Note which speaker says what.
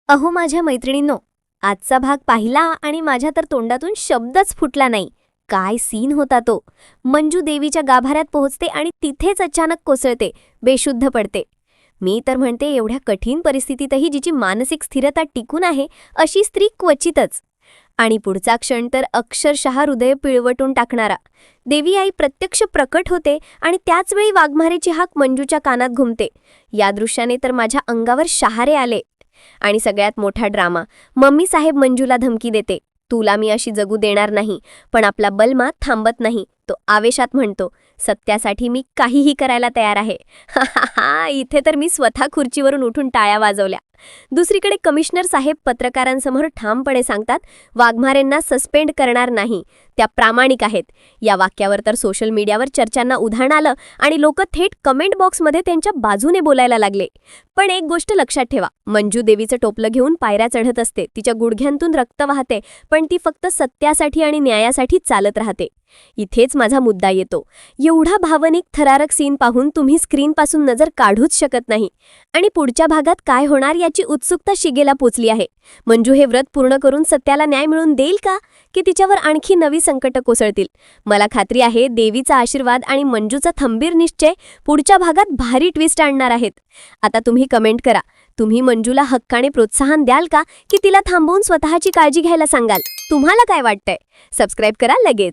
Speaker 1: अहो माझ्या मैत्रिणींनो, आजचा भाग पाहिला आणि माझ्या तर तोंडातून शब्दच फुटला नाही. काय सीन होता तो. मंजू देवीच्या गाभाऱ्यात पोहोचते आणि तिथेच अचानक कोसळते, बेशुद्ध पडते. मी तर म्हणते एवढ्या कठीण परिस्थितीतही जिची मानसिक स्थिरता टिकून आहे अशी स्त्री क्वचितच. आणि पुढचा क्षण तर अक्षरशः हृदय पिळवटून टाकणारा. देवी आई प्रत्यक्ष प्रकट होते आणि त्याच वेळी वाघमारेची हाक मंजूच्या कानात घुमते. या दृश्याने तर माझ्या अंगावर शहारे आले. आणि सगळ्यात मोठा ड्रामा, मम्मी साहेब मंजूला धमकी देते, तुला मी अशी जगू देणार नाही. पण आपला बलमा थांबत नाही. तो आवेशात म्हणतो, सत्यासाठी मी काहीही करायला तयार आहे. इथे तर मी स्वतः खुर्चीवरून उठून टाळ्या वाजवल्या. दुसरीकडे कमिशनर साहेब पत्रकारांसमोर ठामपणे सांगतात, वाघमारेंना सस्पेंड करणार नाही, त्या प्रामाणिक आहेत. या वाक्यावर तर सोशल मीडियावर चर्चांना उधाण आलं आणि लोक थेट कमेंट बॉक्समध्ये त्यांच्या बाजूने बोलायला लागले. पण एक गोष्ट लक्षात ठेवा, मंजू देवीचं टोपलं घेऊन पायऱ्या चढत असते, तिच्या गुडघ्यांतून रक्त वाहते, पण ती फक्त सत्यासाठी आणि न्यायासाठी चालत राहते. इथेच माझा मुद्दा येतो. एवढा भावनिक थरारक सीन पाहून तुम्ही स्क्रीनपासून नजर काढूच शकत नाही. आणि पुढच्या भागात काय होणार याची उत्सुकता शिगेला पोचली आहे. मंजू हे व्रत पूर्ण करून सत्याला न्याय मिळवून देईल का, की तिच्यावर आणखी नवी संकटं कोसळतील? मला खात्री आहे देवीचा आशीर्वाद आणि मंजूचा खंबीर निश्चय पुढच्या भागात भारी ट्विस्ट आणणार आहेत. आता तुम्ही कमेंट करा, तुम्ही मंजूला हक्काने प्रोत्साहन द्याल का, की तिला थांबवून स्वतःची काळजी घ्यायला सांगाल? तुम्हाला काय वाटतंय? सबस्क्राईब करा लगेच.